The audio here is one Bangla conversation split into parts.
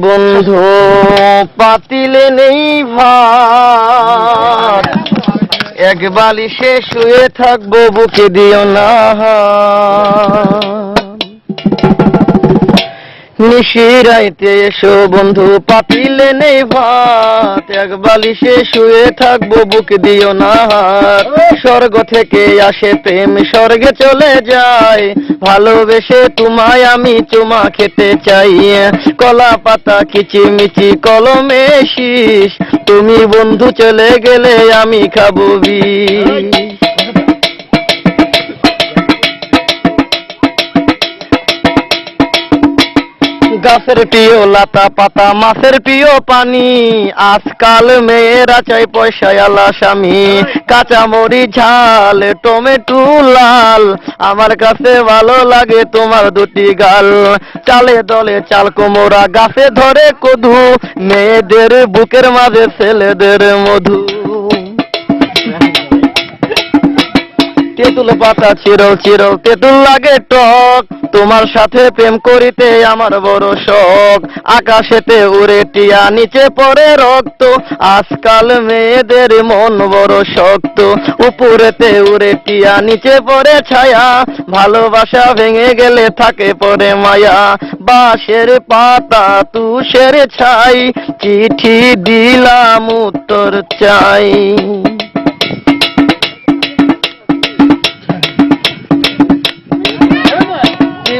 বন্ধু পাতিলে নেই ভাত, এক বালিশে শুয়ে থাকবো বুকে দিও না। নিশিরাইতে এসো বন্ধু পাতিলে নেই ভাত, এক বালিশে শুয়ে থাকবো বুক দিও না। স্বর্গ থেকে আসে প্রেম স্বর্গে চলে যায়, ভালোবেসে তোমায় আমি চুমা খেতে চাই। কলা পাতা কিচিমিচি কলমে শীষ, তুমি বন্ধু চলে গেলে আমি খাবো বিষ। গাছের প্রিয় লাতা পাতা মাছের প্রিয় পানি, আজকাল মেয়েরা চাই পয়সায় আলা স্বামী। কাঁচামরি ঝাল টমেটো লাল, আমার কাছে ভালো লাগে তোমার দুটি গাল। চালে দলে চাল কোমরা গাছে ধরে কদু, মেয়েদের বুকের মাঝে ছেলেদের মধু। তেঁতুল পাতা চিরল চিরল তেঁতুল লাগে টক, তোমার সাথে প্রেম করিতে আমার বড় শখ। আকাশেতে উড়ে টিয়া নিচে পড়ে রক্ত, আজকাল মেয়েদের মন বড় শক্ত। উপরেতে উড়ে টিয়া নিচে পড়ে ছায়া, ভালোবাসা ভেঙে গেলে থাকে পড়ে মায়া। বাঁশের পাতা তুষের ছাই, চিঠি দিলাম উত্তর চাই।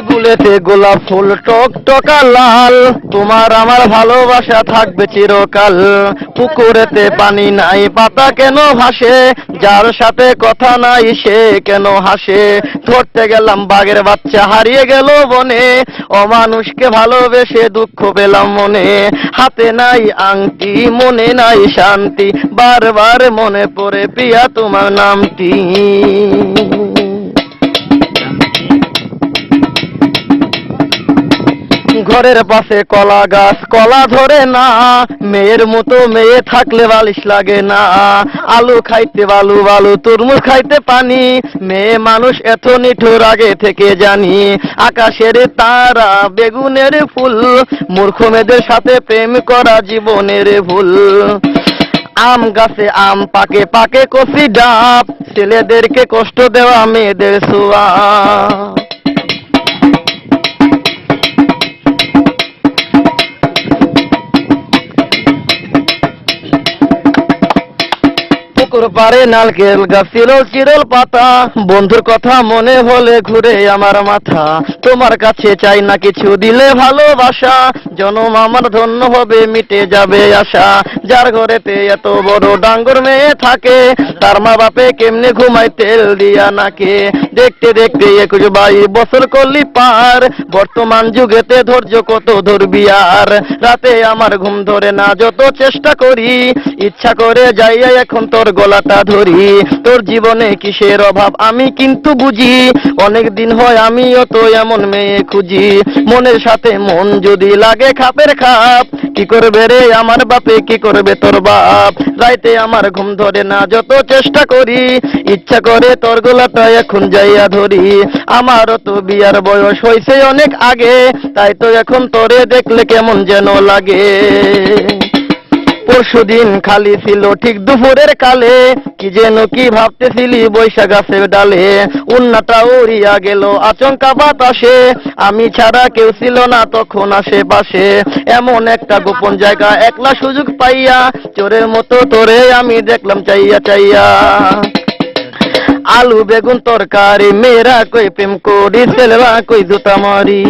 ফুলেতে গোলাপ ফুল টক টকা লাল, তোমার আমার ভালোবাসা থাকবে চিরকাল। পুকুরেতে পানি নাই পাতা কেন ভাসে, যার সাথে কথা নাই সে কেন হাসে। ধরতে গেলাম বাঘের বাচ্চা হারিয়ে গেল বনে, অমানুষকে ভালোবেসে দুঃখ পেলাম মনে। হাতে নাই আংটি মনে নাই শান্তি, বারবার মনে পড়ে প্রিয়া তোমার নামটি। ঘরের পাশে কলা গাছ কলা ধরে না, মেয়ের মতো মেয়ে থাকলে বালিশ লাগে না। আলু খাইতে বালু বালু তরমুজ খাইতে পানি, মেয়ে মানুষ এত নিঠুর আগে থেকে জানি। আকাশের তারা বেগুনের ফুল, মূর্খ মেয়েদের সাথে প্রেম করা জীবনের ভুল। আম গাছে আম পাকে পাকে কচি ডাব, ছেলেদেরকে কষ্ট দেওয়া মেয়েদের ছোঁয়া। পারে নারকেল গাছ চিরল চিরল পাতা, বন্ধুর কথা মনে হলে ঘুরে আমার মাথা। তোমার কাছে চাই না কিছু দিলে ভালোবাসা, জনম আমার ধন্য হবে মিটে যাবে আশা। যার ঘরেতে এত বড় ডাঙ্গর মেয়ে থাকে, তার মা বাপে কেমনে ঘুমায় তেল দিয়া নাকে। দেখতে দেখতে 21 বছর করলি পার, বর্তমান যুগেতে ধৈর্য কত ধরবি আর। রাতে আমার ঘুম ধরে না যত চেষ্টা করি, ইচ্ছা করে যাইয়া এখন তোর গলাটা ধরি। তোর জীবনে কিসের অভাব আমি কিন্তু বুঝি, অনেক দিন হয় আমিও তো এমন মেয়ে খুঁজি। মনের সাথে মন যদি লাগে খাপের খাপ, কি করবে রে আমার বাপে কি করবে তোর বাপ। রাইতে আমার ঘুম ধরে না যত চেষ্টা করি, ইচ্ছা করে তোর গলাটা এখন যাইয়া ধরি। আমারও তো বিয়ার বয়স হয়েছে অনেক আগে, তাই তো এখন তোরে দেখলে কেমন যেন লাগে। পরশুদিন খালি ছিল ঠিক দুপুরের কালে, কি যেন কি ভাবতেছিলি বৈশাখ গাছের ডালে। উন্নাটা উড়িয়া গেল আচমকা বাতাসে, আমি ছাড়া কেউ ছিল না তখন আশেপাশে। এমন একটা গোপন জায়গা একলা সুযোগ পাইয়া, চোরের মতো তোরে আমি দেখলাম চাইয়া চাইয়া। আলু বেগুন তরকারি মেয়েরা কই প্রেম করি, ছেলেরা কই জুতা মারি।